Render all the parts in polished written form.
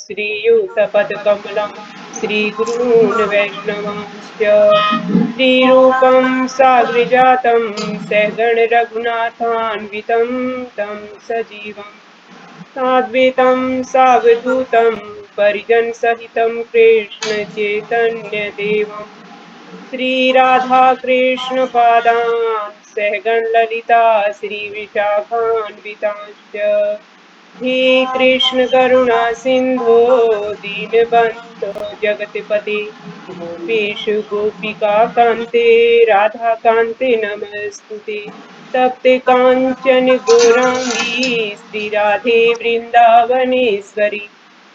श्रीयुतपदकमलं श्रीगुरून् वैष्णवांश्च श्रीरूपं साग्रजातं सहगणरघुनाथान्वितं तं सजीवम् साद्वैतं सावधूतं परिजनसहितं कृष्णचैतन्यदेवम् श्रीराधाकृष्णपादान् सहगणललिता श्रीविशाखान्वितांश्च हे कृष्णकरुणा सिन्धो दीनबन्धो जगत्पते गोपेषु गोपिकान्ते राधाकान्ते नमस्तुते तप्ते काञ्चन गौराङ्गी श्रीराधे वृन्दावनेश्वरी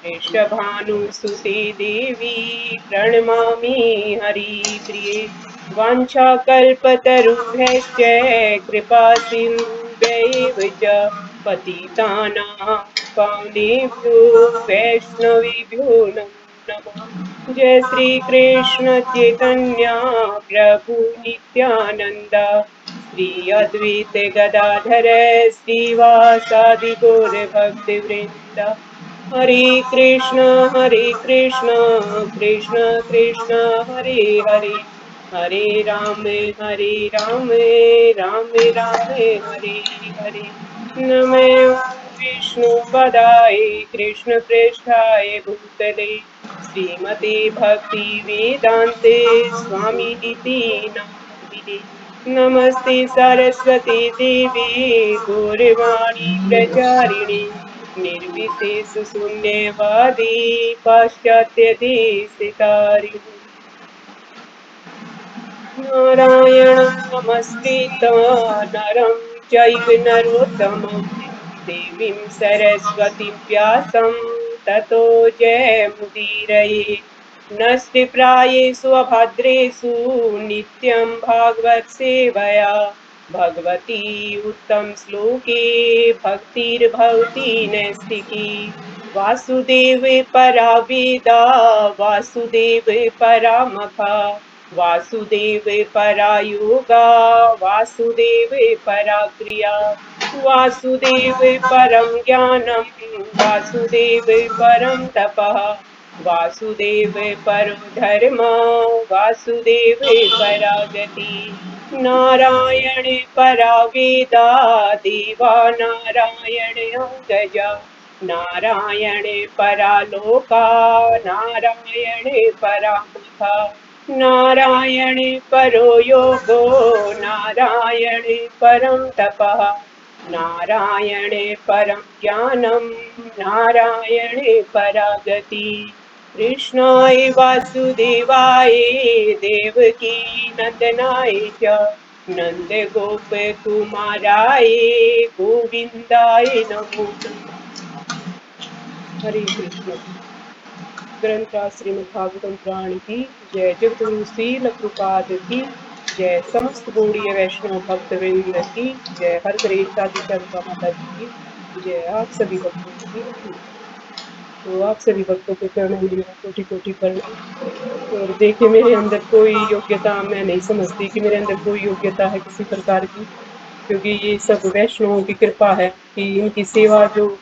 वृषभानुसुते देवी प्रणमामि हरिप्रिये वाञ्छाकल्पतरुभ्यश्च कृपा सिन्धुभ्यैव च पतितानां पावनेभ्यो वैष्णवेभ्यो नमो नमः जय श्री कृष्ण चैतन्य प्रभु नित्यानंद श्री अद्वैत गदाधर श्रीवासादि गौर भक्त वृंद हरे कृष्ण कृष्ण कृष्ण हरे हरे हरे राम राम राम हरे हरे नमो विष्णुपदाय कृष्ण प्रेष्ठाय भूतले श्रीमते भक्ति वेदांते स्वामी निति नामिने नमस्ते सरस्वती देवी गौरवाणी प्रचारिणे निर्विशेष शून्यवादी पाश्चात्य देशतारिणे नारायणं नमस्कृत्य नरं चैव नरोत्तमं देवीं सरस्वतीं व्यासं ततो जयमुदीरये नस्ति प्रायेषु अभद्रेषु नित्यं भागवत सेवया भगवती उत्तम श्लोके भक्तिर्भवति नैष्टिकी वासुदेवे परा वेदा वासुदेवे परामखा वासुदेव परा योगा वासुदेव परा क्रिया वासुदेव परम ज्ञानम वासुदेव परम तपः वासुदेव परो धर्म वासुदेव परा गति नारायण परा वेदा देवा नारायण गजा नारायण परा लोका नारायण परामखा नारायण परो योगो नारायण परम तपः नारायण परम ज्ञानम नारायण परा गति कृष्णाय वासुदेवाय देवकी नंदनाय च नंद गोप कुमाराय गोविंदाय नमो नमः हरे कृष्ण ग्रंथ श्रीमद् भागवतम पुराण की जय जगद्गुरु श्रील प्रभुपाद की जय समस्त गौड़ीय वैष्णव भक्त वृंद की जय हर गणेश आदि चंद्रमा माता जी की जय आप सभी भक्तों की। तो आप सभी भक्तों के चरणों में मेरा कोटि कोटि प्रणाम। और देखिए मेरे अंदर कोई योग्यता मैं नहीं समझती कि मेरे अंदर कोई योग्यता है किसी प्रकार की, क्योंकि ये सब वैष्णवों की कृपा है कि इनकी सेवा जो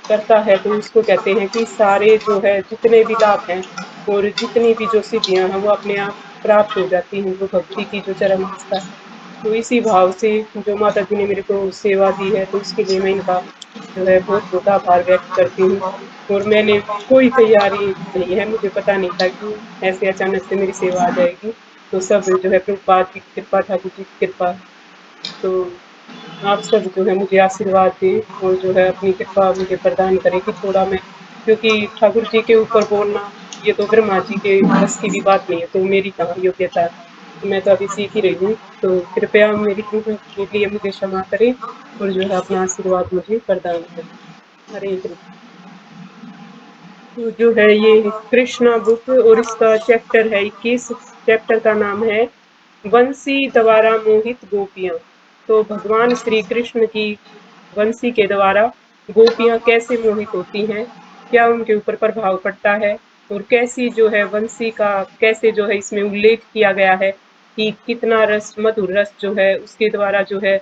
करता है तो उसको कहते हैं कि सारे जो है जितने भी लाभ हैं और जितनी भी जो सिद्धियां हैं वो अपने आप प्राप्त हो जाती हैं, वो भक्ति की जो चरम अवस्था है। तो इसी भाव से जो माता जी ने मेरे को सेवा दी है तो उसके लिए मैं इनका जो है बहुत बहुत आभार व्यक्त करती हूँ। और मैंने कोई तैयारी नहीं है, मुझे पता नहीं था कि ऐसे अचानक से मेरी सेवा आ जाएगी। तो सब जो है प्रभुपाद की कृपा, ठाकुर जी की कृपा। तो आप सब जो है मुझे आशीर्वाद दें और जो है अपनी कृपा मुझे प्रदान करें कि थोड़ा मैं, क्योंकि ठाकुर जी के ऊपर बोलना ये तो ब्रह्मा जी के बस की भी बात नहीं है, तो मेरी कहाँ योग्यता है, मैं तो अभी सीख ही रही हूँ। तो कृपया मेरी त्रुटियों के लिए मुझे क्षमा करें और जो है अपना आशीर्वाद मुझे प्रदान करें। हरे कृष्ण। तो जो है ये कृष्णा बुक और इसका चैप्टर है 21। चैप्टर का नाम है बंसी द्वारा मोहित गोपियां। तो भगवान श्री कृष्ण की बंसी के द्वारा गोपियां कैसे मोहित होती हैं, क्या उनके ऊपर प्रभाव पड़ता है और कैसी जो है बंसी का कैसे जो है इसमें उल्लेख किया गया है कि कितना रस मधुर रस जो है उसके द्वारा जो है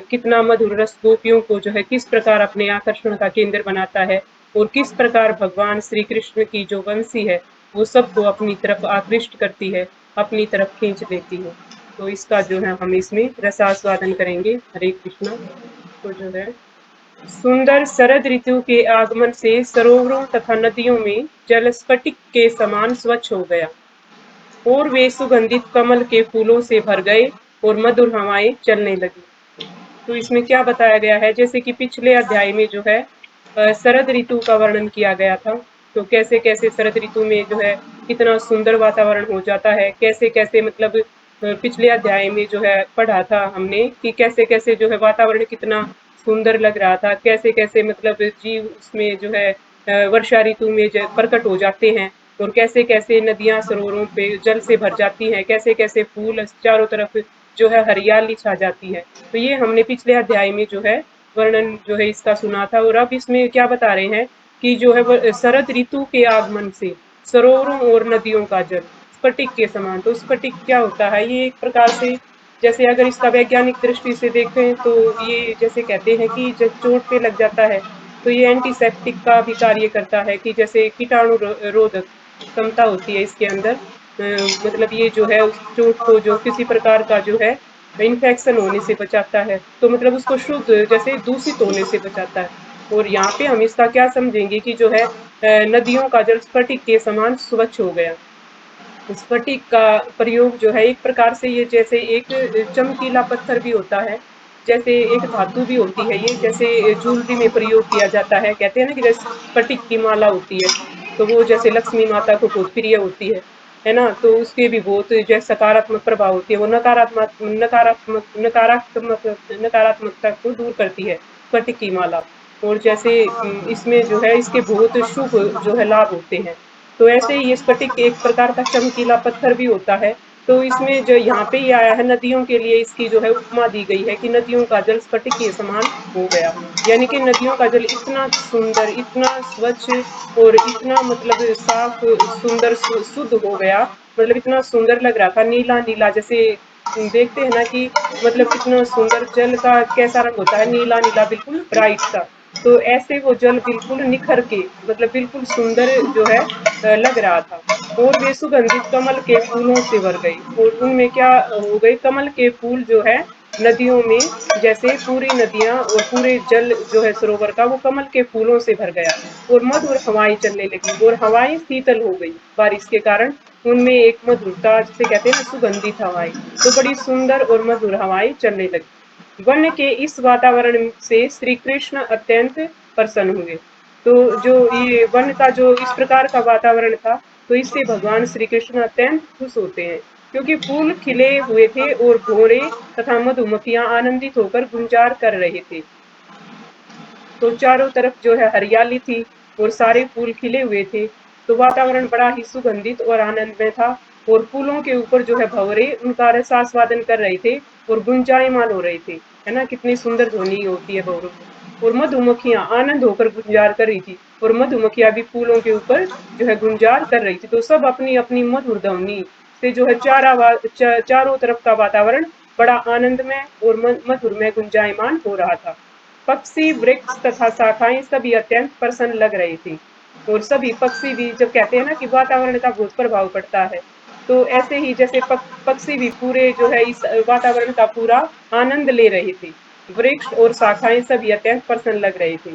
कितना मधुर रस गोपियों को जो है किस प्रकार अपने आकर्षण का केंद्र बनाता है। और किस प्रकार भगवान श्री कृष्ण की जो बंसी है वो सबको अपनी तरफ आकृष्ट करती है, अपनी तरफ खींच लेती है। तो इसका जो है हम इसमें रसास्वादन करेंगे। हरे कृष्णा। तो जो है सुंदर शरद ऋतु के आगमन से सरोवरों तथा नदियों में जल स्फटिक के समान स्वच्छ हो गया और वे सुगंधित कमल के फूलों से भर गए और मधुर हवाएं चलने लगी। तो इसमें क्या बताया गया है, जैसे कि पिछले अध्याय में जो है शरद ऋतु का वर्णन किया गया था। तो कैसे कैसे शरद ऋतु में जो है कितना सुंदर वातावरण हो जाता है, कैसे कैसे मतलब पिछले अध्याय में जो है पढ़ा था हमने कि कैसे कैसे जो है वातावरण कितना सुंदर लग रहा था, कैसे कैसे मतलब जीव उसमें जो है वर्षा ऋतु में प्रकट हो जाते हैं और कैसे कैसे नदियां सरोवरों पे जल से भर जाती हैं, कैसे कैसे फूल चारों तरफ जो है हरियाली छा जाती है। तो ये हमने पिछले अध्याय में जो है वर्णन जो है इसका सुना था। और अब इसमें क्या बता रहे हैं कि जो है शरद ऋतु के आगमन से सरोवरों और नदियों का जल स्फटिक के समान। तो स्फटिक क्या होता है, ये एक प्रकार से जैसे अगर इसका वैज्ञानिक दृष्टि से देखें तो ये जैसे कहते हैं कि जब चोट पे लग जाता है तो ये एंटीसेप्टिक का भी कार्य करता है, कि जैसे कीटाणु रोधक क्षमता होती है इसके अंदर। मतलब ये जो है उस चोट को जो किसी प्रकार का जो है इन्फेक्शन होने से बचाता है, तो मतलब उसको शुद्ध जैसे दूषित होने से बचाता है। और यहाँ पे हम इसका क्या समझेंगे कि जो है नदियों का जल स्फटिक के समान स्वच्छ हो गया। स्फटिक का प्रयोग जो है एक प्रकार से ये जैसे एक चमकीला पत्थर भी होता है, जैसे एक धातु भी होती है ये, जैसे ज्वेलरी में प्रयोग किया जाता है। कहते हैं ना कि जैसे स्फटिक की माला होती है, तो वो जैसे लक्ष्मी माता को बहुत प्रिय होती है ना? तो उसके भी बहुत जो सकारात्मक प्रभाव होती है, वो नकारात्मकता को दूर करती है स्फटिक की माला। और जैसे इसमें जो है इसके बहुत शुभ जो है लाभ होते हैं। तो ऐसे ही ये स्फटिक एक प्रकार का चमकीला पत्थर भी होता है। तो इसमें जो यहाँ पे ये आया है नदियों के लिए इसकी जो है उपमा दी गई है कि नदियों का जल स्फटिक के समान हो गया। यानी कि नदियों का जल इतना सुंदर, इतना स्वच्छ और इतना मतलब साफ, सुंदर, शुद्ध हो गया। मतलब इतना सुंदर लग रहा था, नीला नीला। जैसे देखते हैं ना कि मतलब कितना सुंदर जल का कैसा रंग होता है, नीला नीला बिल्कुल ब्राइट सा। तो ऐसे वो जल बिल्कुल निखर के मतलब बिल्कुल सुंदर जो है लग रहा था। और वे सुगंधित कमल के फूलों से भर गई और उनमें क्या हो गई, कमल के फूल जो है नदियों में, जैसे पूरी नदियां और पूरे जल जो है सरोवर का वो कमल के फूलों से भर गया। और मधुर हवाएं चलने लगी और हवाएं शीतल हो गई बारिश के कारण। उनमें एक मधुरता, जिसे कहते हैं ना सुगंधित हवाएं, तो बड़ी सुंदर और मधुर हवाएं चलने लगी। वन के इस वातावरण से श्री कृष्ण अत्यंत प्रसन्न हुए। तो जो ये वन का जो इस प्रकार का वातावरण था, तो इससे भगवान श्री कृष्ण अत्यंत खुश होते हैं, क्योंकि फूल खिले हुए थे और भौरे तथा मधुमक्खियां आनंदित होकर गुंजार कर रहे थे। तो चारों तरफ जो है हरियाली थी और सारे फूल खिले हुए थे। तो वातावरण बड़ा ही सुगंधित और आनंदमय था। और फूलों के ऊपर जो है भंवरे उनका रसास्वादन कर रहे थे और गुंजायमान हो रहे थे। है ना, कितनी सुंदर ध्वनि होती है भंवरों की। और मधुमक्खियां आनंद होकर गुंजार कर रही थी और मधुमक्खियां भी फूलों के ऊपर जो है गुंजार कर रही थी। तो सब अपनी अपनी मधुर ध्वनि से जो है चारों तरफ का वातावरण बड़ा आनंदमय और मधुरमय गुंजायमान हो रहा था। पक्षी, वृक्ष तथा शाखाएं सभी अत्यंत प्रसन्न लग रही थी। और सभी पक्षी भी, जब कहते हैं ना कि वातावरण का बहुत प्रभाव पड़ता है, तो ऐसे ही जैसे पक्षी भी पूरे जो है इस वातावरण का पूरा आनंद ले रहे थे। वृक्ष और शाखाएं सभी अत्यंत प्रसन्न लग रहे थे।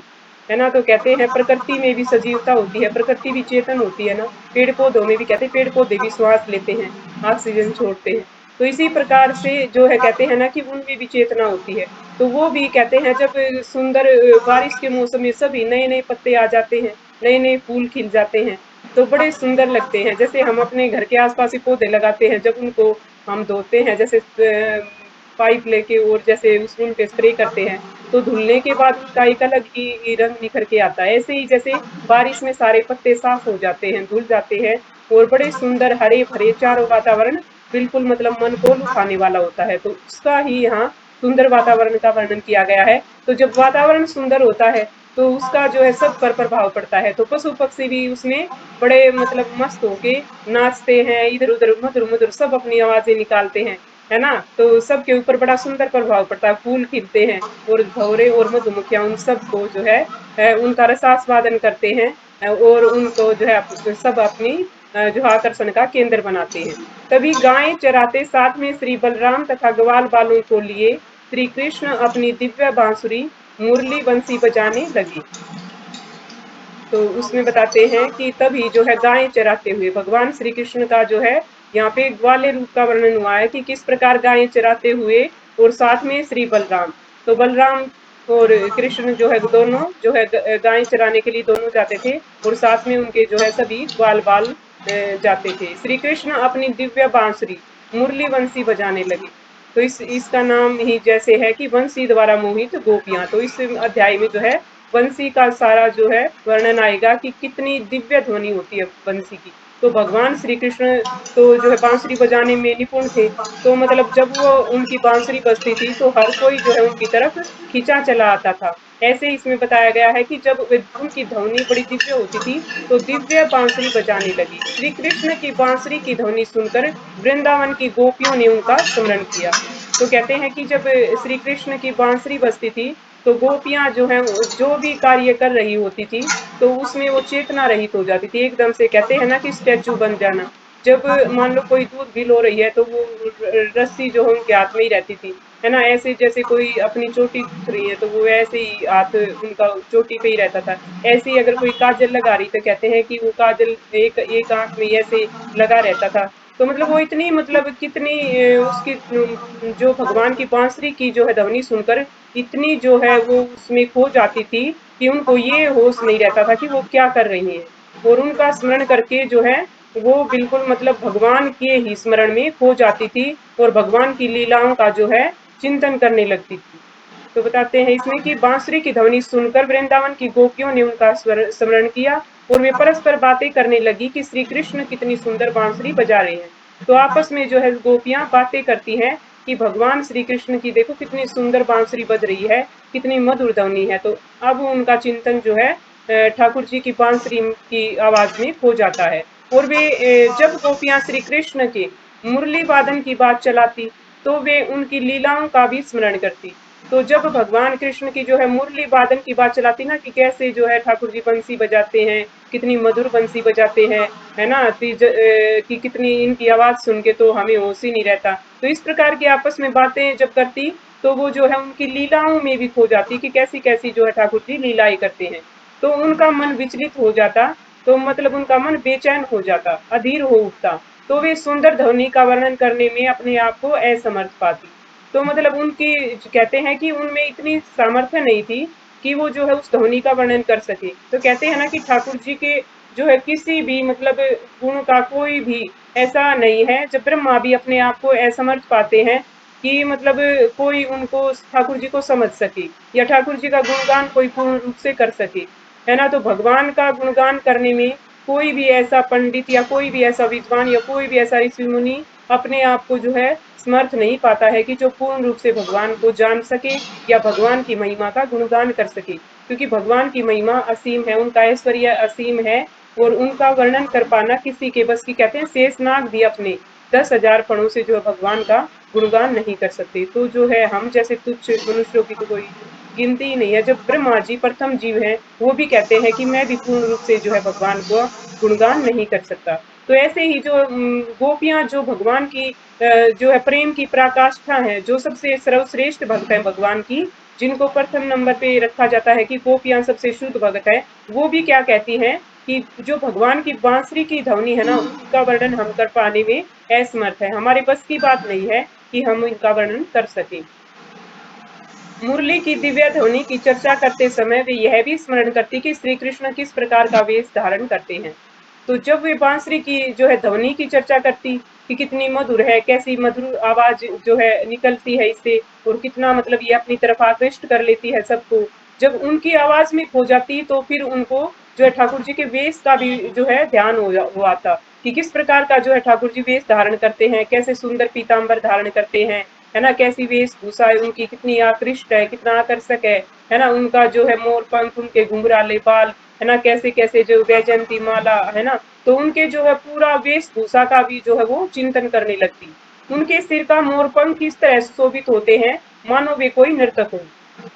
है ना, तो कहते हैं प्रकृति में भी सजीवता होती है, प्रकृति भी चेतन होती है ना। पेड़ पौधों में भी कहते हैं पेड़ पौधे भी श्वास लेते हैं, ऑक्सीजन छोड़ते हैं। तो इसी प्रकार से जो है कहते हैं ना कि उनमें भी चेतना होती है। तो वो भी कहते हैं जब सुंदर बारिश के मौसम में सभी नए नए पत्ते आ जाते हैं, नए नए फूल खिल जाते हैं, तो बड़े सुंदर लगते हैं। जैसे हम अपने घर के आसपास ही पौधे लगाते हैं, जब उनको हम धोते हैं, जैसे पाइप लेके और जैसे उस उन पे स्प्रे करते हैं, तो धुलने के बाद उसका एक अलग ही रंग निखर के आता है। ऐसे ही जैसे बारिश में सारे पत्ते साफ हो जाते हैं, धुल जाते हैं और बड़े सुंदर हरे भरे चारों वातावरण बिल्कुल मतलब मन को लुभाने वाला होता है। तो उसका ही यहाँ सुंदर वातावरण का वर्णन किया गया है। तो जब वातावरण सुंदर होता है तो उसका जो है सब पर प्रभाव पड़ता है। तो पशु पक्षी भी उसमें बड़े मतलब मस्त होके नाचते हैं, इधर उधर मधुर मधुर सब अपनी आवाजें निकालते हैं। है ना? तो सबके ऊपर बड़ा सुंदर प्रभाव पड़ता है, फूल खिलते हैं और भंवरे और मधुमक्खियाँ उन सबको जो है उनका रसास्वादन करते हैं और उनको जो है सब अपनी जो है आकर्षण का केंद्र बनाते हैं। तभी गायें चराते साथ में श्री बलराम तथा ग्वाल बालों को लिए श्री कृष्ण अपनी दिव्य बांसुरी, मुरली बंसी बजाने लगे। तो उसमें बताते हैं कि तभी जो है गायें चराते हुए भगवान श्री कृष्ण का जो है यहाँ पे ग्वाले रूप का वर्णन हुआ है कि किस प्रकार गायें चराते हुए और साथ में श्री बलराम। तो बलराम और कृष्ण जो है दोनों जो है गायें चराने के लिए दोनों जाते थे और साथ में उनके जो है सभी ग्वाल बाल जाते थे। श्री कृष्ण अपनी दिव्य बांसुरी मुरली बंसी बजाने लगे। तो इसका नाम ही जैसे है कि बंसी द्वारा मोहित गोपियां। तो इस अध्याय में जो है बंसी का सारा जो है वर्णन आएगा कि कितनी दिव्य ध्वनि होती है बंसी की। तो भगवान श्री कृष्ण तो जो है बांसुरी बजाने में निपुण थे। तो मतलब जब वो उनकी बांसुरी बजती थी तो हर कोई जो है उनकी तरफ खींचा चला आता था। ऐसे इसमें बताया गया है कि जब उनकी ध्वनि बड़ी दिव्य होती थी तो दिव्य बांसुरी बजाने लगी। श्री कृष्ण की बांसुरी की ध्वनि सुनकर वृंदावन की गोपियों ने उनका स्मरण किया। तो कहते हैं कि जब श्री कृष्ण की बांसुरी बजती थी तो गोपियां जो है जो भी कार्य कर रही होती थी तो उसमें वो चेतना रहित हो जाती थी, एकदम से कहते हैं ना कि स्टैचू बन जाना। जब मान लो कोई दूध भी लो रही है तो वो रस्सी जो है उनके हाथ में ही रहती थी, है ना? ऐसे जैसे कोई अपनी चोटी गूंथ रही है तो वो ऐसे ही हाथ उनका चोटी पे ही रहता था। ऐसे ही अगर कोई काजल लगा रही तो कहते हैं कि वो काजल एक एक आंख में ऐसे लगा रहता था। तो मतलब वो इतनी मतलब कितनी उसकी जो भगवान की बांसुरी की जो है ध्वनि सुनकर इतनी जो है वो उसमें खो जाती थी कि उनको ये होश नहीं रहता था कि वो क्या कर रही हैं। और उनका स्मरण करके जो है वो बिल्कुल मतलब भगवान के ही स्मरण में खो जाती थी और भगवान की लीलाओं का जो है चिंतन करने लगती थी। तो बताते हैं इसमें कि बांसुरी की ध्वनि सुनकर वृंदावन की गोपियों ने उनका स्मरण किया और वे परस्पर बातें करने लगी कि श्री कृष्ण कितनी सुंदर बांसुरी बजा रहे हैं। तो आपस में जो है गोपियां बातें करती हैं कि भगवान श्री कृष्ण की देखो कितनी सुंदर बांसुरी बज रही है, कितनी मधुर ध्वनि है। तो अब उनका चिंतन जो है ठाकुर जी की बांसुरी की आवाज में खो जाता है। और वे जब गोपियां श्री कृष्ण के मुरली वादन की बात चलाती तो वे उनकी लीलाओं का भी स्मरण करती। तो जब भगवान कृष्ण की जो है मुरली वादन की बात चलाती ना कि कैसे जो है ठाकुर जी बंसी बजाते हैं, कितनी मधुर बंसी बजाते हैं, है ना? कि कितनी इनकी आवाज सुन के तो हमें होश ही नहीं रहता। तो इस प्रकार की आपस में बातें जब करती तो वो जो है उनकी लीलाओं में भी खो जाती कि कैसी कैसी जो है ठाकुर जी लीलाएं करते हैं। तो उनका मन विचलित हो जाता, तो मतलब उनका मन बेचैन हो जाता, अधीर हो उठता। तो वे सुंदर ध्वनि का वर्णन करने में अपने आप को असमर्थ पाती। तो मतलब उनकी कहते हैं कि उनमें इतनी सामर्थ्य नहीं थी कि वो जो है उस ध्वनि का वर्णन कर सके। तो कहते हैं ना कि ठाकुर जी के जो है किसी भी मतलब गुण का कोई भी ऐसा नहीं है जब ब्रह्मा भी अपने आप को असमर्थ पाते हैं कि मतलब कोई उनको ठाकुर जी को समझ सके या ठाकुर जी का गुणगान कोई पूर्ण रूप से कर सके, है ना? तो भगवान का गुणगान करने में कोई भी ऐसा पंडित या कोई भी ऐसा विद्वान या कोई भी ऐसा ऋषि मुनि अपने आप को जो है समर्थ नहीं पाता है कि जो पूर्ण रूप से भगवान को जान सके या भगवान की महिमा का गुणगान कर सके, क्योंकि भगवान की महिमा असीम है, उनका ऐश्वर्य असीम है और उनका वर्णन कर पाना किसी के बस की। कहते हैं शेषनाग भी अपने 10,000 फणों से जो है भगवान का गुणगान नहीं कर सकते। तो जो है हम जैसे तुच्छ मनुष्यों की तो कोई गिनती ही नहीं है। जब ब्रह्मा जी प्रथम जीव हैं वो भी कहते हैं कि मैं भी पूर्ण रूप से जो है भगवान को गुणगान नहीं कर सकता। तो ऐसे ही जो गोपियां जो भगवान की जो है प्रेम की पराकाष्ठा है, जो सबसे सर्वश्रेष्ठ भक्त है भगवान की, जिनको प्रथम नंबर पे रखा जाता है कि गोपियां सबसे शुद्ध भक्त है, वो भी क्या कहती हैं कि जो भगवान की बांसुरी की ध्वनि है ना उसका वर्णन हम कर पाने में असमर्थ है, हमारे बस की बात नहीं है कि हम इनका वर्णन कर सकें। मुरली की दिव्य ध्वनि की चर्चा करते समय वे यह भी स्मरण करती कि श्री कृष्ण किस प्रकार का वेश धारण करते हैं। तो जब वे बांसुरी की जो है ध्वनि की चर्चा करती कि कितनी मधुर है, कैसी मधुर आवाज जो है निकलती है इससे और कितना मतलब ये अपनी तरफ आकृष्ट कर लेती है सबको। जब उनकी आवाज में खो जाती तो फिर उनको जो है ठाकुर जी के वेश का भी जो है ध्यान हो आता कि किस प्रकार का जो है ठाकुर जी वेश धारण करते हैं, कैसे सुंदर पीताम्बर धारण करते हैं, है ना? कैसी वेशभूषा है उनकी, कितनी आकृष्ट है ना? आकर्षक है ना? उनका जो है मोर पंख, उनके घुंघराले बाल, है ना? कैसे-कैसे जो वैजयंती माला, है ना? तो उनके जो है पूरा वेशभूषा का भी जो है वो चिंतन करने लगती। उनके सिर का मोरपंख इस तरह सुशोभित होते हैं मानो वे कोई नर्तक हो।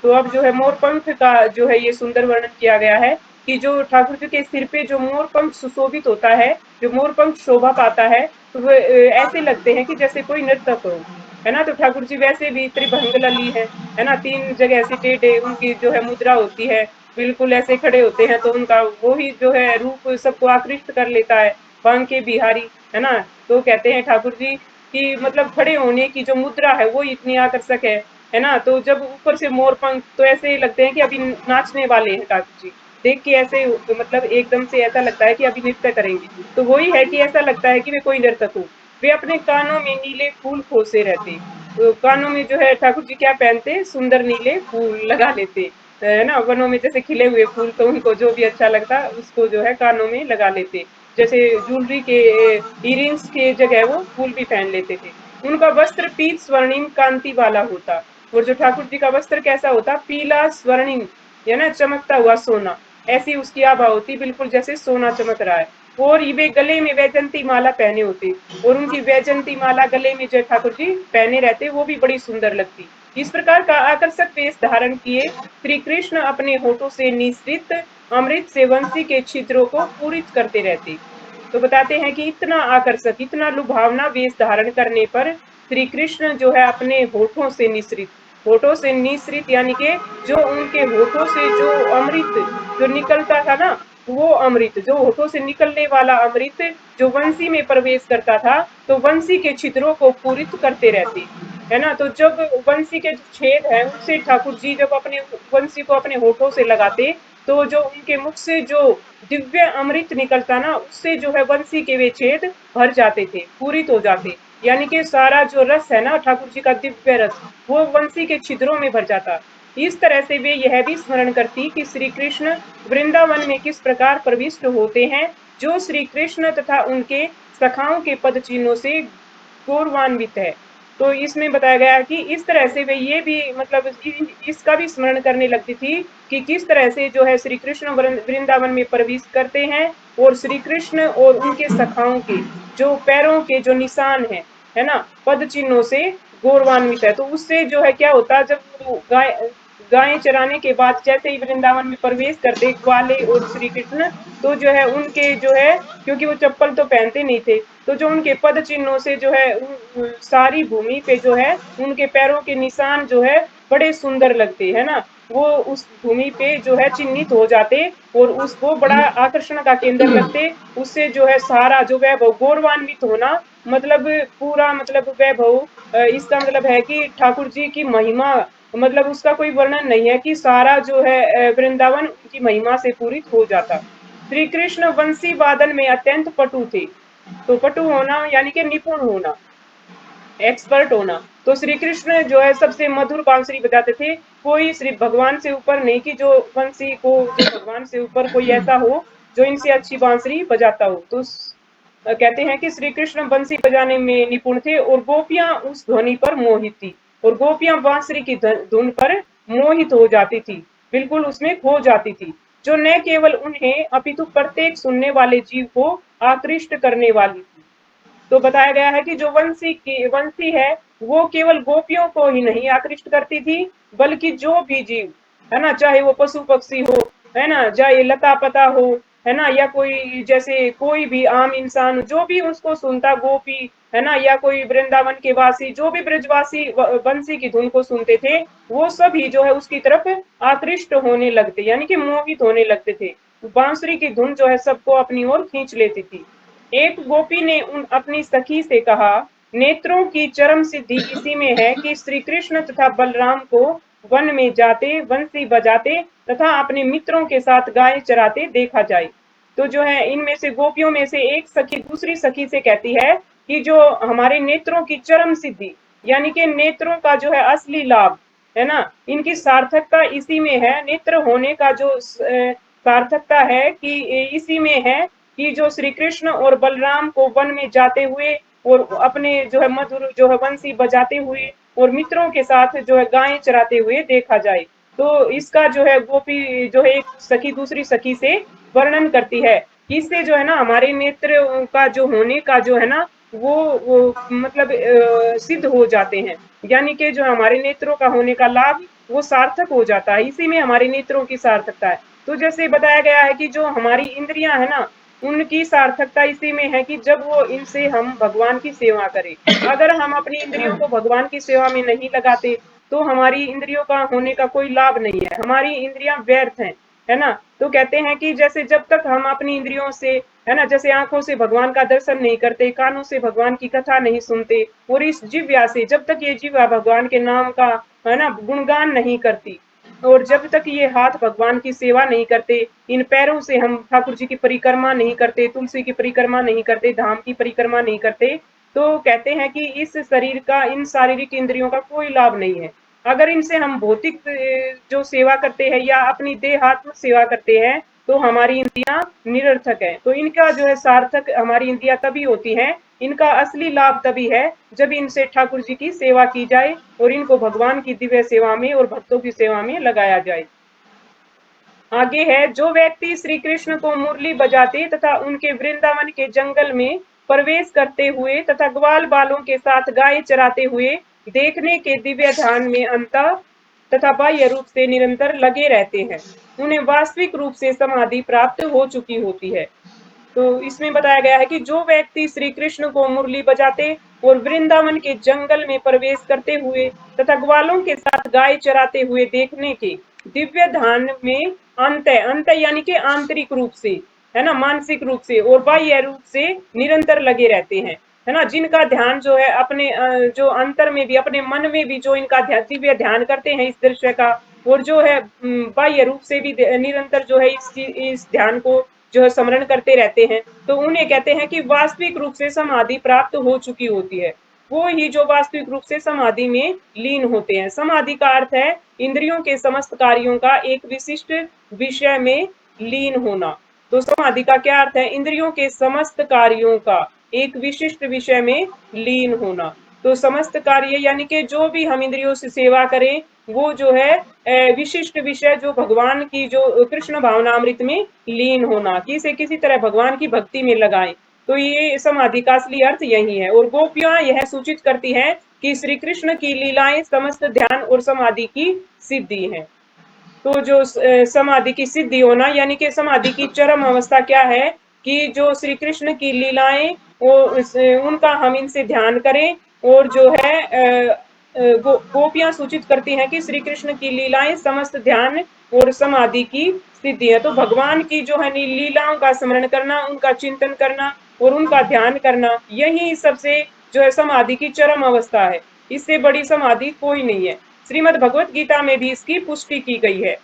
तो अब जो है मोरपंख का जो है ये सुंदर वर्णन किया गया है कि जो ठाकुर जी के सिर पे जो मोरपंख सुशोभित होता है, जो मोरपंख शोभा पाता है, तो वो ऐसे लगते हैं कि जैसे कोई नर्तक हो, है ना। तो ठाकुर जी वैसे भी त्रिभंग लली है ना, तीन जगह ऐसे टेढ़े उनकी जो है मुद्रा होती है, बिल्कुल ऐसे खड़े होते हैं, तो उनका वो ही जो है रूप सबको आकृष्ट कर लेता है, बांके बिहारी, है ना। तो कहते हैं ठाकुर जी कि मतलब खड़े होने की जो मुद्रा है वो इतनी आकर्षक है ना। तो जब ऊपर से मोर पंख तो ऐसे लगते हैं कि अभी नाचने वाले हैं ठाकुर जी, देख के ऐसे मतलब एकदम से ऐसा लगता है कि अभी नृत्य करेंगे। तो वही है कि ऐसा लगता है कि वे कोई नर्तक हो। वे अपने कानों में नीले फूल खोसे रहते, तो कानों में जो है ठाकुर जी क्या पहनते, सुंदर नीले फूल लगा लेते, है ना। वनों में जैसे खिले हुए फूल, तो उनको जो भी अच्छा लगता उसको जो है कानों में लगा लेते, जैसे ज्वेलरी के इयरिंग्स के जगह वो फूल भी पहन लेते थे। उनका वस्त्र पीत स्वर्णिम कांति वाला होता, और जो ठाकुर जी का वस्त्र कैसा होता, पीला स्वर्णिम, है ना, चमकता हुआ सोना, ऐसी उसकी आभा होती, बिल्कुल जैसे सोना चमक रहा है। और ये गले में वैजंती माला पहने होते, और उनकी वैजंती माला गले में जो ठाकुर जी पहने रहते वो भी बड़ी सुंदर लगती। इस प्रकार का आकर्षक वेश धारण किए श्री कृष्ण अपने होठों से निसृत अमृत से वंशी के छिद्रों को पूरित करते रहते। तो बताते हैं कि इतना आकर्षक, इतना लुभावना वेश धारण करने पर श्री कृष्ण जो है अपने होठों से निसृत यानी कि जो उनके होठों से जो अमृत जो निकलता था ना, वो अमृत जो होठों से निकलने वाला अमृत जो वंशी में प्रवेश करता था, तो वंशी के छिद्रों को पूरित करते रहते, है ना। तो जब वंशी के जो छेद है उनसे ठाकुर जी जब अपने वंशी को अपने होठों से लगाते, तो जो उनके मुख से जो दिव्य अमृत निकलता ना, उससे जो है वंशी के वे छेद भर जाते थे, पूरित हो जाते, यानी कि सारा जो रस है ना ठाकुर जी का दिव्य रस, वो वंशी के छिद्रों में भर जाता। इस तरह से वे यह भी स्मरण करती कि श्री कृष्ण वृंदावन में किस प्रकार प्रविष्ट होते हैं, जो श्री कृष्ण तथा उनके सखाओं के पद चिन्हों से गौरवान्वित है। तो इसमें बताया गया है कि इस तरह से वे ये भी मतलब इसका भी स्मरण करने लगती थी कि किस तरह से जो है श्री कृष्ण वृंदावन में प्रवेश करते हैं, और श्री कृष्ण और उनके सखाओं के जो पैरों के जो निशान है ना, पद चिन्हों से गौरवान्वित है। तो उससे जो है क्या होता, जब वो गायें चराने के बाद जैसे ही वृंदावन में प्रवेश करते ग्वाले और श्री कृष्ण, तो जो है उनके जो है, क्योंकि वो चप्पल तो पहनते नहीं थे, तो जो उनके पद चिन्हों से जो है सारी भूमि पे जो है उनके पैरों के निशान जो है बड़े सुंदर लगते, है ना। वो उस भूमि पे जो है चिन्हित हो जाते, और उसको बड़ा आकर्षण का केंद्र लगते। उससे जो है सारा जो वैभव गौरवान्वित होना, मतलब पूरा मतलब वैभव, इसका मतलब है कि ठाकुर जी की महिमा, मतलब उसका कोई वर्णन नहीं है कि सारा जो है वृंदावन उनकी महिमा से पूरित हो जाता। श्री कृष्ण वंशी वादन में अत्यंत पटु थे। तो पटु होना यानी कि निपुण होना, एक्सपर्ट होना। तो श्री कृष्ण जो है सबसे मधुर बांसुरी बजाते थे, कोई श्री भगवान से ऊपर नहीं कि जो वंशी को जो भगवान से ऊपर कोई ऐसा हो जो इनसे अच्छी बांसुरी बजाता हो। तो कहते हैं कि श्री कृष्ण बंसी बजाने में निपुण थे, और गोपियां उस ध्वनि पर मोहित थी, और गोपियां बांसुरी की धुन पर मोहित हो जाती थी, बिल्कुल उसमें खो जाती थी, जो न केवल उन्हें अपितु प्रत्येक सुनने वाले जीव को आकृष्ट करने वाली थी। तो बताया गया है कि जो वंशी है वो केवल गोपियों को ही नहीं आकृष्ट करती थी, बल्कि जो भी जीव, है ना, चाहे वो पशु पक्षी हो, है ना, चाहे लता पता हो, है ना, या कोई जैसे कोई भी आम इंसान जो भी उसको सुनता, गोपी, है ना, या कोई वृंदावन के वासी जो भी ब्रजवासी बंसी की धुन को सुनते थे, वो सभी जो है उसकी तरफ आकृष्ट होने लगते, यानी कि मोहित होने लगते थे। बांसुरी की धुन जो है सबको अपनी ओर खींच लेती थी। एक गोपी ने उन अपनी सखी से कहा, नेत्रों की चरम सिद्धि इसी में है कि श्री कृष्ण तथा बलराम को वन में जाते, बंसी बजाते तथा अपने मित्रों के साथ गाय चराते देखा जाए। तो जो है इनमें से गोपियों में से एक सखी दूसरी सखी से कहती है कि जो हमारे नेत्रों की चरम सिद्धि, यानी कि नेत्रों का जो है असली लाभ, है ना, इनकी सार्थकता इसी में है, नेत्र होने का जो सार्थकता है कि इसी में है कि जो श्री कृष्ण और बलराम को वन में जाते हुए और अपने जो है मधुर जो है बंसी बजाते हुए और मित्रों के साथ जो है गायें चराते हुए देखा जाए। तो इसका जो है गोपी जो है एक सखी दूसरी सखी से वर्णन करती है। इससे जो है ना हमारे नेत्र का जो होने का जो है ना वो मतलब सिद्ध हो जाते हैं। यानी कि जो हमारे नेत्रों का होने का लाभ वो सार्थक हो जाता है, इसी में हमारे नेत्रों की सार्थकता है। तो जैसे बताया गया है कि जो हमारी इंद्रियां है ना, उनकी सार्थकता इसी में है कि जब वो इनसे हम भगवान की सेवा करें। अगर हम अपनी इंद्रियों को भगवान की सेवा में नहीं लगाते तो हमारी इंद्रियों का होने का कोई लाभ नहीं है, हमारी इंद्रियां व्यर्थ हैं, है ना। तो कहते हैं कि जैसे जब तक हम अपनी इंद्रियों से, है ना, जैसे आंखों से भगवान का दर्शन नहीं करते, कानों से भगवान की कथा नहीं सुनते, और इस जिह्वा से जब तक ये जिह्वा भगवान के नाम का, है ना, गुणगान नहीं करती, और जब तक ये हाथ भगवान की सेवा नहीं करते, इन पैरों से हम ठाकुर जी की परिक्रमा नहीं करते, तुलसी की परिक्रमा नहीं करते, धाम की परिक्रमा नहीं करते, तो कहते हैं कि इस शरीर का, इन शारीरिक इंद्रियों का कोई लाभ नहीं है। अगर इनसे हम भौतिक जो सेवा करते हैं या अपनी देहात्म सेवा करते हैं तो हमारी इंद्रियां निरर्थक है। तो इनका जो है सार्थक हमारी इंद्रियां तभी होती हैं, इनका असली लाभ तभी है जब इनसे ठाकुर जी की सेवा की जाए और इनको भगवान की दिव्य सेवा में और भक्तों की सेवा में लगाया जाए। आगे है, जो व्यक्ति श्री कृष्ण को मुरली बजाते तथा उनके वृंदावन के जंगल में प्रवेश करते हुए तथा ग्वाल बालों के साथ गाय चराते हुए देखने के दिव्य ध्यान में अंत तथा बाह्य रूप से निरंतर लगे रहते हैं, उन्हें वास्तविक रूप से समाधि प्राप्त हो चुकी होती है। तो इसमें बताया गया है कि जो व्यक्ति श्री कृष्ण को मुरली बजाते और वृंदावन के जंगल में प्रवेश करते हुए तथा ग्वालों के साथ गाय चराते हुए देखने के दिव्य ध्यान में अंत यानी कि आंतरिक रूप से, है ना, मानसिक रूप से और बाह्य रूप से निरंतर लगे रहते हैं, है ना, जिनका ध्यान जो है अपने जो अंतर में भी, अपने मन में भी जो इनका दिव्य ध्यान करते हैं इस दृश्य का, और जो है बाह्य रूप से भी निरंतर जो है इस ध्यान को जो है स्मरण करते रहते हैं, तो उन्हें कहते हैं कि वास्तविक रूप से समाधि प्राप्त हो चुकी होती है। वो ही जो वास्तविक रूप से समाधि में लीन होते हैं। समाधि का अर्थ है इंद्रियों के समस्त कार्यों का एक विशिष्ट विषय में लीन होना। तो समाधि का क्या अर्थ है? इंद्रियों के समस्त कार्यों का एक विशिष्ट विषय में लीन होना। तो समस्त कार्य यानी कि जो भी हम इंद्रियों से सेवा करें वो जो है विशिष्ट विषय जो भगवान की जो कृष्ण भावनामृत में लीन होना, किसी किसी तरह भगवान की भक्ति में लगाएं। तो ये समाधि का असली अर्थ यही है। और गोपियां यह सूचित करती हैं कि श्री कृष्ण की लीलाएं समस्त ध्यान और समाधि की सिद्धि है। तो जो समाधि की सिद्धि होना यानी कि समाधि की चरम अवस्था क्या है कि जो श्री कृष्ण की लीलाएं वो उनका हम इनसे ध्यान करें, और जो है गोपियां सूचित करती हैं कि श्री कृष्ण की लीलाएं समस्त ध्यान और समाधि की सिद्धि है। तो भगवान की जो है लीलाओं का स्मरण करना, उनका चिंतन करना और उनका ध्यान करना, यही सबसे जो है समाधि की चरम अवस्था है। इससे बड़ी समाधि कोई नहीं है। श्रीमद् भगवत गीता में भी इसकी पुष्टि की गई है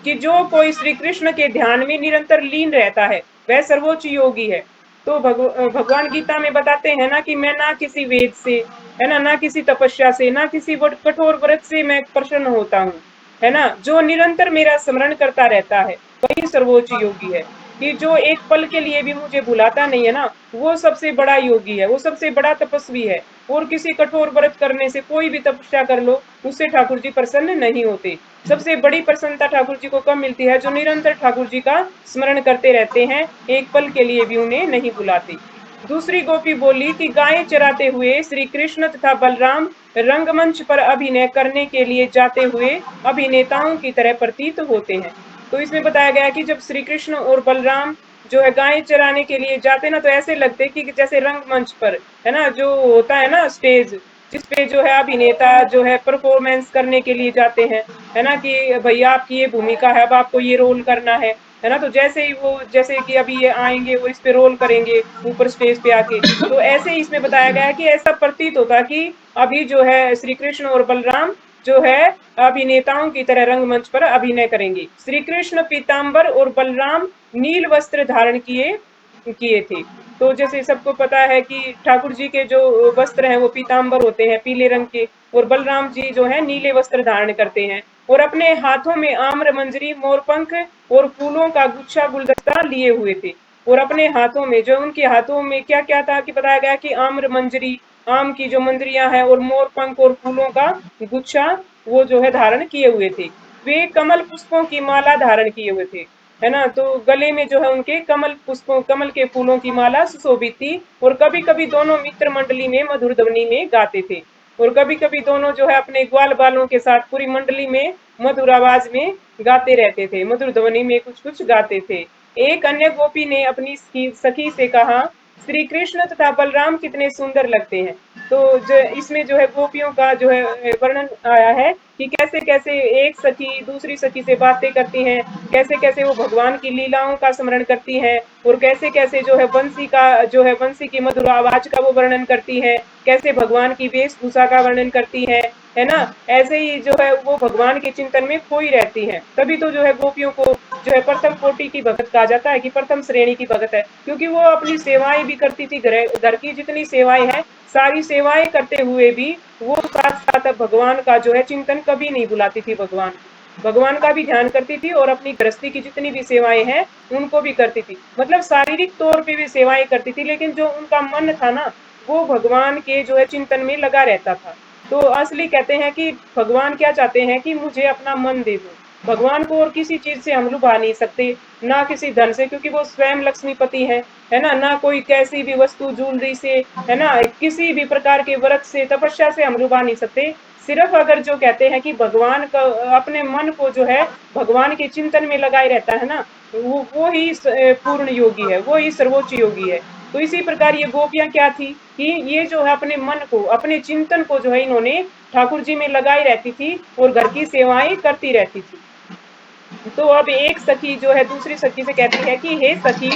कि जो कोई श्री कृष्ण के ध्यान में निरंतर लीन रहता है वह सर्वोच्च योगी है। तो भगवान गीता में बताते हैं ना कि मैं ना किसी वेद से, है ना किसी तपस्या से, ना किसी कठोर व्रत से मैं प्रसन्न होता हूँ, है ना, जो निरंतर मेरा स्मरण करता रहता है वही सर्वोच्च योगी है। कि जो एक पल के लिए भी मुझे भुलाता नहीं है ना, वो सबसे बड़ा योगी है, वो सबसे बड़ा तपस्वी है। और किसी कठोर व्रत करने से, कोई भी तपस्या कर लो, उससे ठाकुर जी प्रसन्न नहीं होते। सबसे बड़ी प्रसन्नता ठाकुर जी को कब मिलती है? जो निरंतर ठाकुर जी का स्मरण करते रहते हैं, एक पल के लिए भी उन्हें नहीं भुलाते। दूसरी गोपी बोली कि गायें चराते हुए श्री कृष्ण तथा बलराम रंगमंच पर अभिनय करने के लिए जाते हुए अभिनेताओं की तरह प्रतीत होते हैं। तो इसमें बताया गया कि जब श्री कृष्ण और बलराम जो है गायें चराने के लिए जाते ना, तो ऐसे लगते कि जैसे रंगमंच पर, है ना, जो होता है ना स्टेज, जिसपे जो है अभिनेता जो है परफॉर्मेंस करने के लिए जाते हैं, है ना, कि भैया आपकी ये भूमिका है, अब आपको ये रोल करना है ना। तो जैसे ही वो, जैसे कि अभी ये आएंगे, वो इस पे रोल करेंगे ऊपर स्टेज पे आके, तो ऐसे ही इसमें बताया गया है कि ऐसा प्रतीत होता कि अभी जो है श्री कृष्ण और बलराम जो है अभिनेताओं की तरह रंगमंच पर अभिनय करेंगे। श्री कृष्ण पीताम्बर और बलराम नील वस्त्र धारण किए किए थे। तो जैसे सबको पता है कि ठाकुर जी के जो वस्त्र हैं वो पीताम्बर होते हैं, पीले रंग के, और बलराम जी जो है नीले वस्त्र धारण करते हैं, और अपने हाथों में आम्र मंजरी, मोरपंख और फूलों का गुच्छा गुलदस्ता लिए हुए थे। और अपने हाथों में, जो उनके हाथों में क्या क्या था कि बताया गया कि आम्र मंजरी, आम की जो मंजरियां हैं, और मोर पंख और फूलों का गुच्छा वो जो है धारण किए हुए थे। वे कमल पुष्पों की माला धारण किए हुए थे। है ना। तो गले में जो है उनके कमल के फूलों की माला सुशोभित थी, और कभी कभी दोनों मित्र मंडली में मधुर ध्वनि में गाते थे, और कभी कभी दोनों जो है अपने ग्वाल बालों के साथ पूरी मंडली में मधुर आवाज में गाते रहते थे, मधुर ध्वनि में कुछ कुछ गाते थे। एक अन्य गोपी ने अपनी सखी से कहा, श्री कृष्ण तथा बलराम कितने सुंदर लगते हैं। तो इसमें जो है गोपियों का जो है वर्णन आया है कि कैसे कैसे एक सखी दूसरी सखी से बातें करती हैं, कैसे कैसे वो भगवान की लीलाओं का स्मरण करती हैं, और कैसे कैसे जो है बंसी की मधुर आवाज का वो वर्णन करती है, कैसे भगवान की वेशभूषा का वर्णन करती है ना। ऐसे ही जो है वो भगवान के चिंतन में खोई रहती है। तभी तो जो है गोपियों को जो है प्रथम कोटि की भगत कहा जाता है, कि प्रथम श्रेणी की भगत है, क्योंकि वो अपनी सेवाएं भी करती थी, घर की जितनी सेवाएं हैं सारी सेवाएं करते हुए भी वो साथ साथ भगवान का जो है चिंतन कभी नहीं भुलाती थी। भगवान का भी ध्यान करती थी, और अपनी गृहस्थी की जितनी भी सेवाएं हैं उनको भी करती थी, मतलब शारीरिक तौर पे भी सेवाएं करती थी, लेकिन जो उनका मन था ना वो भगवान के जो है चिंतन में लगा रहता था। तो असली कहते हैं कि भगवान क्या चाहते हैं कि मुझे अपना मन दे दो। भगवान को और किसी चीज से हम लुभा नहीं सकते, ना किसी धन से, क्योंकि वो स्वयं लक्ष्मीपति है ना। ना कोई कैसी भी वस्तु ज्वेलरी से, है ना, किसी भी प्रकार के व्रत से तपस्या से हम लुभा नहीं सकते। सिर्फ अगर जो कहते हैं कि भगवान का अपने मन को जो है भगवान के चिंतन में लगाए रहता है ना, वो ही पूर्ण योगी है, वो ही सर्वोच्च योगी है। तो इसी प्रकार ये गोपियां क्या थी कि ये जो है अपने मन को अपने चिंतन को जो है इन्होंने ठाकुर जी में लगाई रहती थी, और घर की सेवाएं करती रहती थी। तो अब एक सखी जो है दूसरी सखी से कहती है कि हे सखी,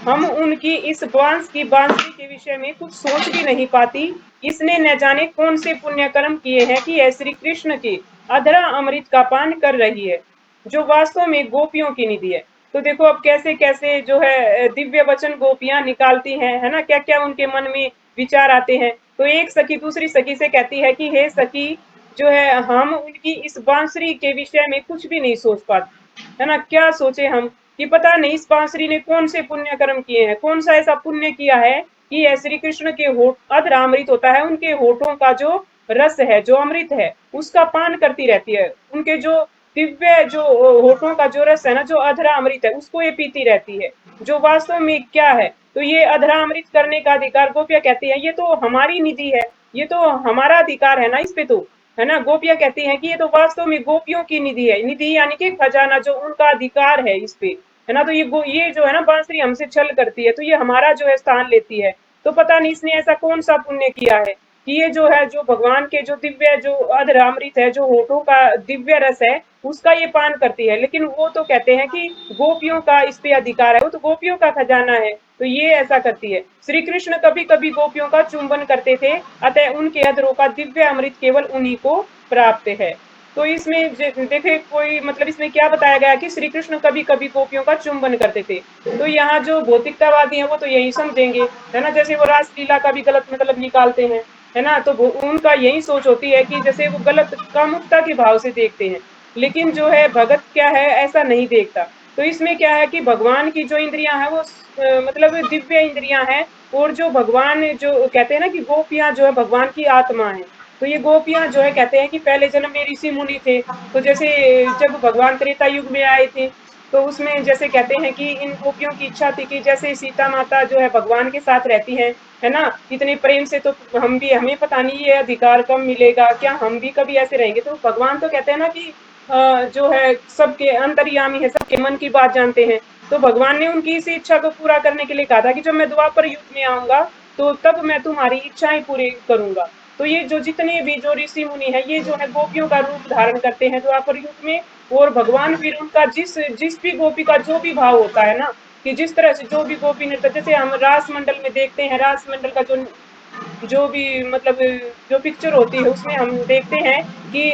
हम उनकी इस बांसुरी के विषय में कुछ सोच भी नहीं पाती। इसने न जाने कौन से पुण्य कर्म किए हैं कि यह श्री कृष्ण के अधरा अमृत का पान कर रही है, जो वास्तव में गोपियों की निधि है। तो देखो अब कैसे कैसे जो है दिव्य वचन गोपियां निकालती हैं, है ना, क्या क्या उनके मन में विचार आते हैं। तो एक सखी दूसरी सखी से कहती है कि हे सखी, जो है हम उनकी इस बांसुरी के विषय में कुछ भी नहीं सोच पाते, है ना। क्या सोचे हम कि पता नहीं इस बांसुरी ने कौन से पुण्य कर्म किए हैं, कौन सा ऐसा पुण्य किया है कि यह श्री कृष्ण के होठ अधरा अमृत होता है, उनके होठों का जो रस है, जो अमृत है, उसका पान करती रहती है। उनके जो दिव्य जो होठों का जो रस है ना, जो अधरा अमृत है, उसको ये पीती रहती है, जो वास्तव में क्या है। तो ये अधरा अमृत करने का अधिकार गोपियां कहती है ये तो हमारी निधि है, ये तो हमारा अधिकार है ना इस पे, तो है ना। गोपियां कहती हैं कि ये तो वास्तव में गोपियों की निधि है, निधि यानी कि खजाना, जो उनका अधिकार है इस पे, है ना। तो ये जो है ना बांसुरी हमसे छल करती है, तो ये हमारा जो है स्थान लेती है। तो पता नहीं इसने ऐसा कौन सा पुण्य किया है कि ये जो है जो भगवान के जो दिव्य जो अधरामृत है, जो होठों का दिव्य रस है, उसका ये पान करती है। लेकिन वो तो कहते हैं कि गोपियों का इस पे अधिकार है, वो तो गोपियों का खजाना है, तो ये ऐसा करती है। श्री कृष्ण कभी कभी गोपियों का चुंबन करते थे, अतः उनके अधरों का दिव्य अमृत केवल उन्हीं को प्राप्त है। तो इसमें देखे कोई मतलब इसमें क्या बताया गया कि श्री कृष्ण कभी कभी गोपियों का चुंबन करते थे। तो यहाँ जो भौतिकतावादी हैं वो तो यही समझेंगे, है ना, जैसे वो रासलीला का भी गलत मतलब निकालते हैं, है ना। तो उनका यही सोच होती है कि जैसे वो गलत कामुकता के भाव से देखते हैं, लेकिन जो है भगत क्या है ऐसा नहीं देखता। तो इसमें क्या है कि भगवान की जो इंद्रियां हैं वो मतलब दिव्य इंद्रियां हैं, और जो भगवान जो कहते हैं ना कि गोपियां जो है भगवान की आत्मा है। तो ये गोपियां जो है कहते हैं कि पहले जन्म में ऋषि मुनि थे, तो जैसे जब भगवान त्रेता युग में आए थे, तो उसमें जैसे कहते हैं कि इन गोपियों की इच्छा थी कि जैसे सीता माता जो है भगवान के साथ रहती हैं, है ना, इतने प्रेम से, तो हमें पता नहीं ये अधिकार कब मिलेगा, क्या हम भी कभी ऐसे रहेंगे। तो भगवान तो कहते हैं ना कि जो है सबके अंतर्यामी है, सबके मन की बात जानते हैं। तो भगवान ने उनकी इस इच्छा को पूरा करने के लिए कहा था कि जब मैं द्वापर युग में आऊंगा तो तब मैं तुम्हारी इच्छाएं पूरी करूंगा। तो ये जो जितने भी जो ऋषि मुनि है, ये जो है गोपियों का रूप धारण करते हैं द्वापर युग में। और भगवान फिर उनका जिस जिस भी गोपी का जो भी भाव होता है ना, कि जिस तरह से जो भी गोपी नृत्य, जैसे हम रास मंडल में देखते हैं, रास मंडल का जो जो भी मतलब जो पिक्चर होती है उसमें हम देखते हैं कि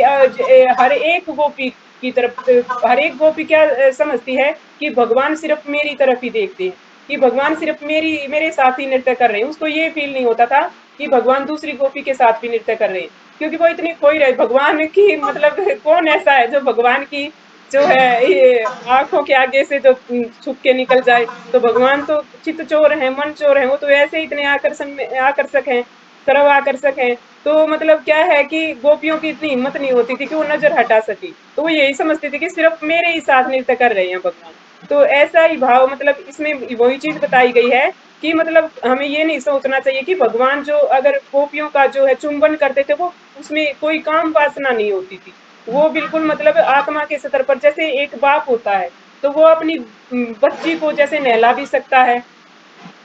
हर एक गोपी की तरफ हर एक गोपी क्या समझती है कि भगवान सिर्फ मेरी तरफ ही देखते हैं, कि भगवान सिर्फ मेरे साथ ही नृत्य कर रहे हैं। उसको ये फील नहीं होता था कि भगवान दूसरी गोपी के साथ भी नृत्य कर रहे हैं, क्योंकि वो इतनी खोई रहे भगवान की, मतलब कौन ऐसा है जो भगवान की जो है ये आंखों के आगे से जो छुप के निकल जाए। तो भगवान तो चित्त चोर है, मन चोर है, वो तो ऐसे इतने आकर्षक हैं, सर्व आकर्षक हैं। तो मतलब क्या है कि गोपियों की इतनी हिम्मत नहीं होती थी कि वो नजर हटा सकी, तो वो यही समझती थी कि सिर्फ मेरे ही साथ नृत्य कर रहे हैं भगवान। तो ऐसा ही भाव मतलब इसमें वही चीज बताई गई है कि मतलब हमें ये नहीं सोचना चाहिए कि भगवान जो अगर गोपियों का जो है चुंबन करते थे वो उसमें कोई काम वासना नहीं होती थी। वो बिल्कुल मतलब आत्मा के स्तर पर जैसे एक बाप होता है तो वो अपनी बच्ची को जैसे नहला भी सकता है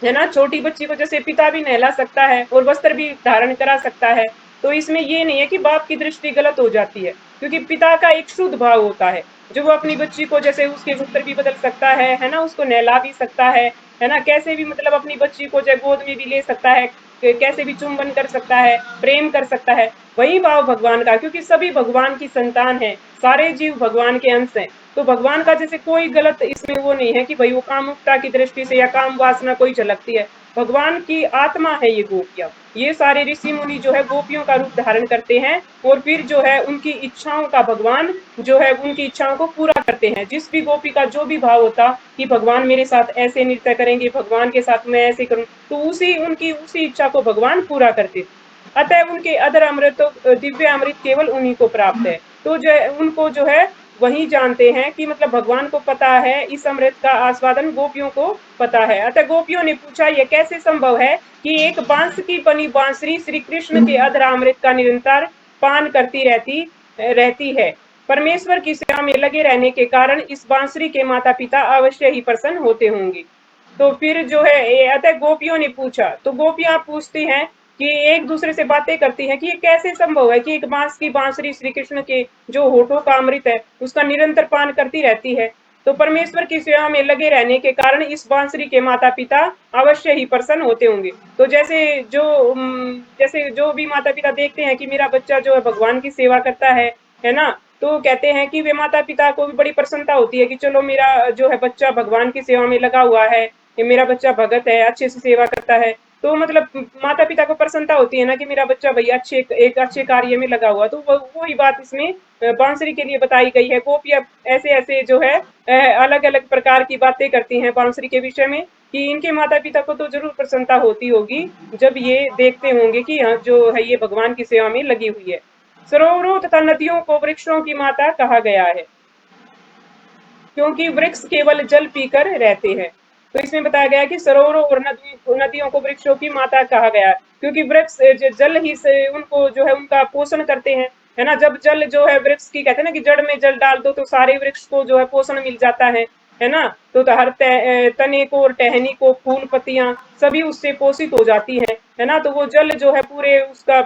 ना, छोटी बच्ची को जैसे पिता भी नहला सकता है और वस्त्र भी धारण करा सकता है। तो इसमें ये नहीं है कि बाप की दृष्टि गलत हो जाती है, क्योंकि पिता का एक शुद्ध भाव होता है जो वो अपनी बच्ची को जैसे उसके वस्त्र भी बदल सकता है ना, उसको नहला भी सकता है ना, कैसे भी मतलब अपनी बच्ची को जो गोद में भी ले सकता है, कैसे भी चुंबन कर सकता है, प्रेम कर सकता है। वही भाव भगवान का, क्योंकि सभी भगवान की संतान है, सारे जीव भगवान के अंश हैं। तो भगवान का जैसे कोई गलत इसमें वो नहीं है कि भाई वो कामुकता की दृष्टि से या काम वासना कोई झलकती है। भगवान की आत्मा है ये गोपियां, ये सारे ऋषि मुनि जो है गोपियों का रूप धारण करते हैं और फिर जो है उनकी इच्छाओं का भगवान जो है उनकी इच्छाओं को पूरा करते हैं। जिस भी गोपी का जो भी भाव होता कि भगवान मेरे साथ ऐसे नृत्य करेंगे, भगवान के साथ मैं ऐसे करूं, तो उसी इच्छा को भगवान पूरा करते थे। अतः उनके अधर अमृत दिव्य अमृत केवल उन्हीं को प्राप्त है। तो जो उनको जो है वही जानते हैं कि मतलब भगवान को पता है इस अमृत का आस्वादन गोपियों को पता है। अतः गोपियों ने पूछा यह कैसे संभव है कि एक बांस की बनी बांसुरी श्री कृष्ण के अधर अमृत का निरंतर पान करती रहती है। परमेश्वर की सेवा में लगे रहने के कारण इस बांसुरी के माता पिता अवश्य ही प्रसन्न होते होंगे। तो फिर जो है अतः गोपियों ने पूछा, तो गोपियां पूछती हैं कि एक दूसरे से बातें करती हैं कि ये कैसे संभव है कि एक बांस की बांसुरी श्री कृष्ण के जो होठों का अमृत है उसका निरंतर पान करती रहती है। तो परमेश्वर की सेवा में लगे रहने के कारण इस बांसुरी के माता पिता अवश्य ही प्रसन्न होते होंगे। तो जैसे जो भी माता पिता देखते हैं कि मेरा बच्चा जो है भगवान की सेवा करता है ना, तो कहते हैं कि वे माता पिता को भी बड़ी प्रसन्नता होती है कि चलो मेरा जो है बच्चा भगवान की सेवा में लगा हुआ है, ये मेरा बच्चा भगत है, अच्छे से सेवा करता है। तो मतलब माता पिता को प्रसन्नता होती है ना कि मेरा बच्चा भैया एक अच्छे कार्य में लगा हुआ। तो वही बात इसमें बांसुरी के लिए बताई गई है। गोपियां ऐसे ऐसे जो है अलग अलग प्रकार की बातें करती हैं बांसुरी के विषय में कि इनके माता पिता को तो जरूर प्रसन्नता होती होगी जब ये देखते होंगे कि हाँ जो है ये भगवान की सेवा में लगी हुई है। सरोवरों तथा नदियों को वृक्षों की माता कहा गया है क्योंकि वृक्ष केवल जल पीकर रहते हैं। तो इसमें बताया गया है कि सरोवरों और नदियों को वृक्षों की माता कहा गया है क्योंकि वृक्ष जल ही से उनको जो है उनका पोषण करते हैं, है ना। जब जल जो है वृक्ष की कहते हैं ना कि जड़ में जल डाल दो तो सारे वृक्ष को जो है पोषण मिल जाता है ना। तो हर तने को और टहनी को फूल पत्तियां सभी उससे पोषित हो जाती है ना। तो वो जल जो है पूरे उसका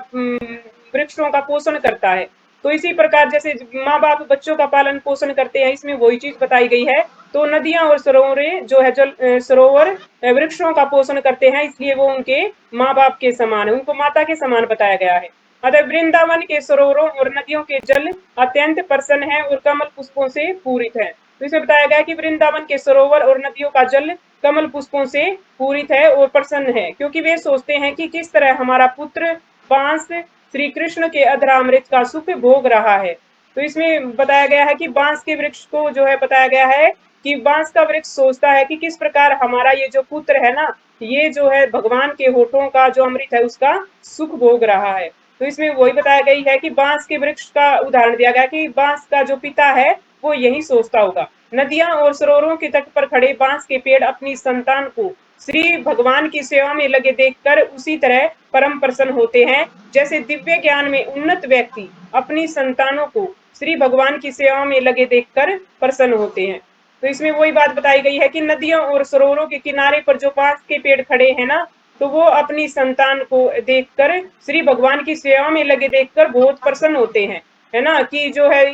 वृक्षों का पोषण करता है। तो इसी प्रकार जैसे माँ बाप बच्चों का पालन पोषण करते हैं, इसमें वही चीज बताई गई है। तो नदियां और सरोवरें जो है सरोवर वृक्षों का पोषण करते हैं, इसलिए वो उनके माँ बाप के समान है, उनको माता के समान बताया गया है। अतः वृंदावन के सरोवरों और नदियों के जल अत्यंत प्रसन्न है और कमल पुष्पों से पूरित है। तो इसमें बताया गया कि वृंदावन के सरोवर और नदियों का जल कमल पुष्पों से पूरित है और प्रसन्न है, क्योंकि वे सोचते हैं कि किस तरह हमारा पुत्र बांस श्री कृष्ण के अधरामृत का सुख भोग रहा है। तो इसमें बताया गया है कि बांस के वृक्ष को जो है बताया गया है कि बांस का वृक्ष सोचता है कि किस प्रकार हमारा ये जो पुत्र है ना, ये जो है भगवान के होठों का जो अमृत है उसका सुख भोग रहा है। तो इसमें वही बताया गई है कि बांस के वृक्ष का उदाहरण दिया गया कि बांस का जो पिता है वो यही सोचता होगा। नदियां और सरोवरों के तट पर खड़े बांस के पेड़ अपनी संतान को श्री भगवान की सेवा में लगे देखकर उसी तरह परम प्रसन्न होते हैं जैसे दिव्य ज्ञान में उन्नत व्यक्ति अपनी संतानों को श्री भगवान की सेवा में लगे देखकर प्रसन्न होते हैं। तो इसमें वही बात बताई गई है कि नदियों और सरोवरों के किनारे पर जो बांस के पेड़ खड़े हैं ना, तो वो अपनी संतान को देखकर श्री भगवान की सेवा में लगे देखकर बहुत प्रसन्न होते हैं, है ना। कि जो है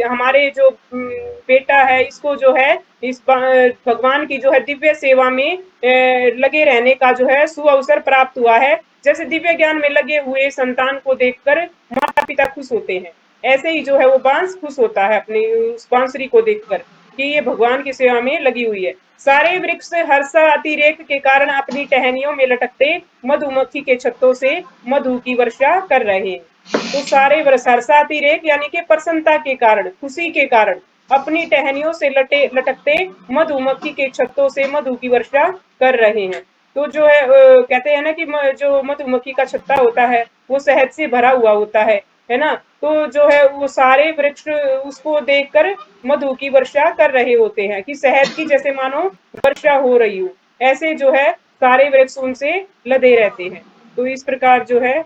हमारे जो बेटा है इसको जो है इस भगवान की जो है दिव्य सेवा में लगे रहने का जो है सुअवसर प्राप्त हुआ है। जैसे दिव्य ज्ञान में लगे हुए संतान को देखकर माता पिता खुश होते हैं, ऐसे ही जो है वो बांस खुश होता है अपनी उस बांसुरी को देखकर कि ये भगवान की सेवा में लगी हुई है। सारे वृक्ष हर्षा अतिरेक के कारण अपनी टहनियों में लटकते मधुमक्खी के छत्तों से मधु की वर्षा कर रहे हैं। तो सारे हर्षातिरेक यानी कि प्रसन्नता के कारण, खुशी के कारण अपनी टहनियों से लटकते मधुमक्खी के छत्तों से मधु की वर्षा कर रहे हैं। तो जो है कहते हैं ना कि जो मधुमक्खी का छत्ता होता है वो शहद से भरा हुआ होता है। है ना। तो जो है वो सारे वृक्ष उसको देखकर मधु की वर्षा कर रहे होते हैं, कि शहद की जैसे मानो वर्षा हो रही हो, ऐसे जो है सारे वृक्ष उनसे लदे रहते हैं। तो इस प्रकार जो है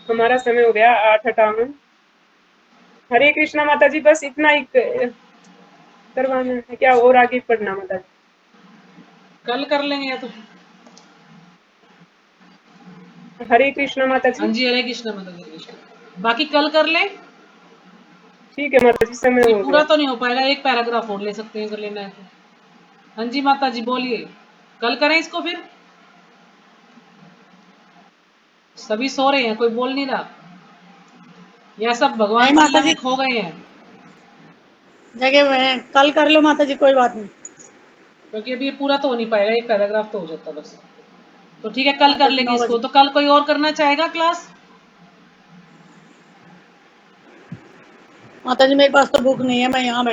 हमारा समय हो गया 8:58। हरे कृष्णा माता जी, बस इतना ही करवाना है क्या, और आगे पढ़ना माता जी? कल कर लेंगे या तो। हरे कृष्णा माता हाँ जी। जी, हरे कृष्णा माता जी, कृष्ण। बाकी कल कर लें। ठीक है माता जी, समय ये हो पूरा गया। तो नहीं हो पाएगा, एक पैराग्राफ और ले सकते हैं अगर लेना है तो। हाँ जी माता जी बोलिए, कल करें इसको फिर। सभी सो रहे हैं, कोई बोल नहीं रहा, या सब नहीं भगवान की माता लीला जी, में खो गए हैं। जगह में कल कर लो माता जी, कोई बात नहीं। क्योंकि अभी ये पूरा तो हो नहीं पाएगा, एक पैराग्राफ तो हो जाता बस। तो ठीक है, कल माता कर जी लेंगे 9 इसको। बजे। तो कल कोई और करना चाहेगा क्लास? माता जी मेरे पास तो बुक नहीं है, मैं यहाँ